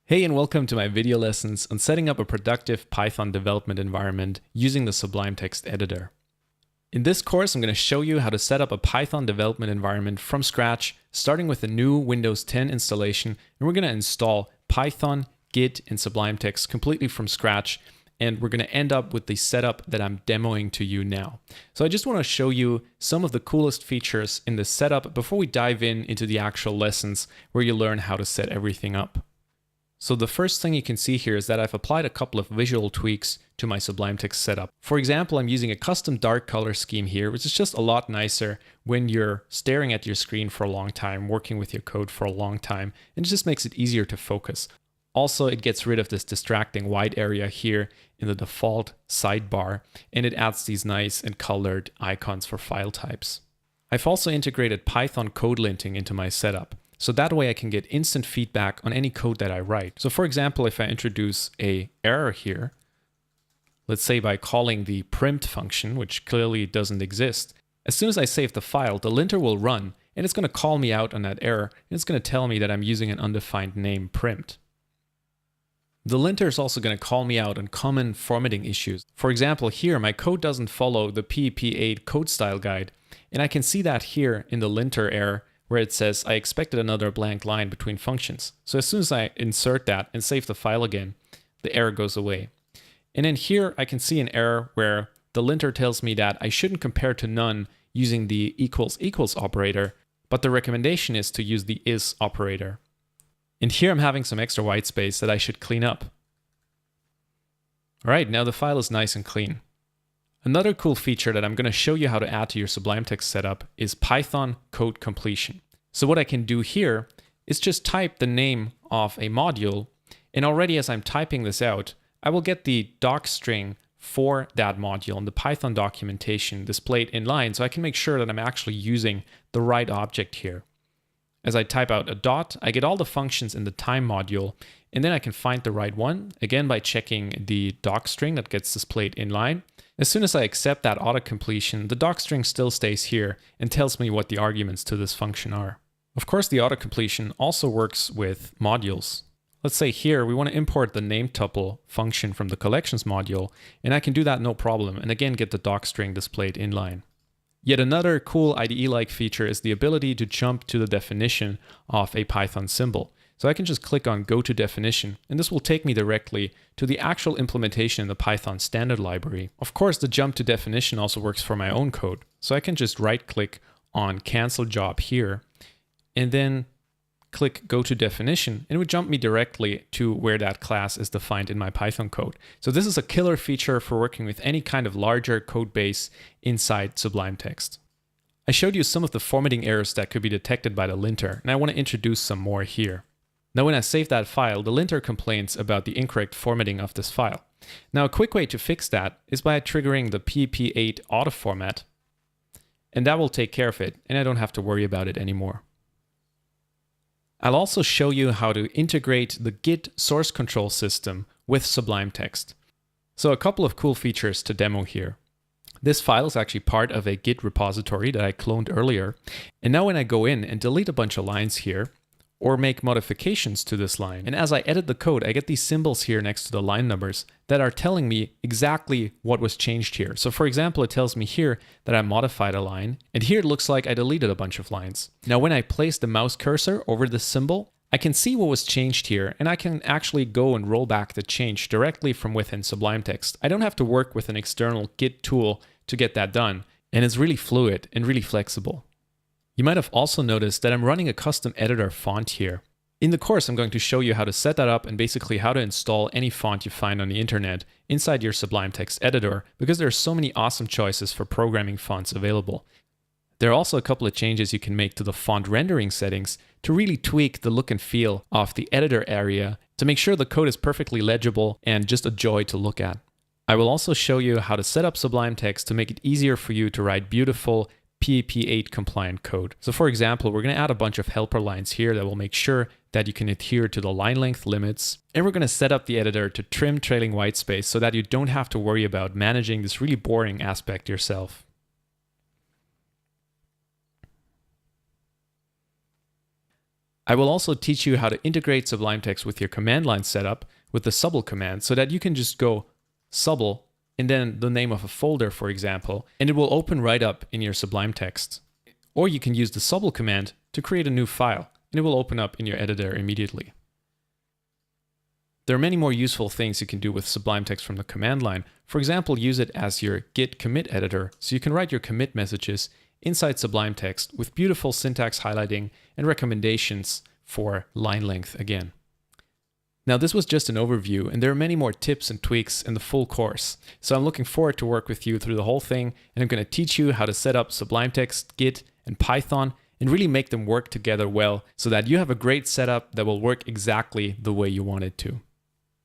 Hey, and welcome to my video lessons on setting up a productive Python development environment using the Sublime Text Editor. In this course, I'm going to show you how to set up a Python development environment from scratch, starting with a new Windows 10 installation, and we're going to install Python, Git, and Sublime Text completely from scratch, and we're going to end up with the setup that I'm demoing to you now. So I just want to show you some of the coolest features in this setup before we dive into the actual lessons where you learn how to set everything up. So the first thing you can see here is that I've applied a couple of visual tweaks to my Sublime Text setup. For example, I'm using a custom dark color scheme here, which is just a lot nicer when you're staring at your screen for a long time, working with your code for a long time, and it just makes it easier to focus. Also, it gets rid of this distracting white area here in the default sidebar, and it adds these nice and colored icons for file types. I've also integrated Python code linting into my setup. So that way I can get instant feedback on any code that I write. So for example, if I introduce an error here, let's say by calling the print function, which clearly doesn't exist, as soon as I save the file, the linter will run and it's going to call me out on that error and it's going to tell me that I'm using an undefined name print. The linter is also going to call me out on common formatting issues. For example, here my code doesn't follow the PEP8 code style guide, and I can see that here in the linter error where it says I expected another blank line between functions. So as soon as I insert that and save the file again, the error goes away. And then here I can see an error where the linter tells me that I shouldn't compare to none using the equals equals operator, but the recommendation is to use the is operator. And here I'm having some extra white space that I should clean up. All right, now the file is nice and clean. Another cool feature that I'm going to show you how to add to your Sublime Text setup is Python code completion. So what I can do here is just type the name of a module, and already as I'm typing this out, I will get the doc string for that module and the Python documentation displayed in line so I can make sure that I'm actually using the right object here. As I type out a dot, I get all the functions in the time module, and then I can find the right one, again by checking the doc string that gets displayed in line. As soon as I accept that auto-completion, the doc string still stays here and tells me what the arguments to this function are. Of course, the auto-completion also works with modules. Let's say here we want to import the name tuple function from the collections module, and I can do that no problem, and again get the doc string displayed in line. Yet another cool IDE-like feature is the ability to jump to the definition of a Python symbol. So I can just click on Go to Definition, and this will take me directly to the actual implementation in the Python standard library. Of course, the jump to definition also works for my own code. So I can just right-click on Cancel Job here, and then click Go to Definition, and it would jump me directly to where that class is defined in my Python code. So this is a killer feature for working with any kind of larger code base inside Sublime Text. I showed you some of the formatting errors that could be detected by the linter, and I want to introduce some more here. Now when I save that file, the linter complains about the incorrect formatting of this file. Now a quick way to fix that is by triggering the PEP8 auto format, and that will take care of it, and I don't have to worry about it anymore. I'll also show you how to integrate the Git source control system with Sublime Text. So a couple of cool features to demo here. This file is actually part of a Git repository that I cloned earlier, and now when I go in and delete a bunch of lines here, or make modifications to this line. And as I edit the code, I get these symbols here next to the line numbers that are telling me exactly what was changed here. So for example, it tells me here that I modified a line, and here it looks like I deleted a bunch of lines. Now when I place the mouse cursor over this symbol, I can see what was changed here, and I can actually go and roll back the change directly from within Sublime Text. I don't have to work with an external Git tool to get that done, and it's really fluid and really flexible. You might have also noticed that I'm running a custom editor font here. In the course, I'm going to show you how to set that up and basically how to install any font you find on the internet inside your Sublime Text editor, because there are so many awesome choices for programming fonts available. There are also a couple of changes you can make to the font rendering settings to really tweak the look and feel of the editor area to make sure the code is perfectly legible and just a joy to look at. I will also show you how to set up Sublime Text to make it easier for you to write beautiful PEP8 compliant code. So for example, we're going to add a bunch of helper lines here that will make sure that you can adhere to the line length limits. And we're going to set up the editor to trim trailing white space so that you don't have to worry about managing this really boring aspect yourself. I will also teach you how to integrate Sublime Text with your command line setup with the subl command so that you can just go subl and then the name of a folder, for example, and it will open right up in your Sublime Text. Or you can use the subl command to create a new file, and it will open up in your editor immediately. There are many more useful things you can do with Sublime Text from the command line. For example, use it as your git commit editor, so you can write your commit messages inside Sublime Text with beautiful syntax highlighting and recommendations for line length again. Now, this was just an overview, and there are many more tips and tweaks in the full course. So I'm looking forward to work with you through the whole thing, and I'm going to teach you how to set up Sublime Text, Git, and Python, and really make them work together well so that you have a great setup that will work exactly the way you want it to.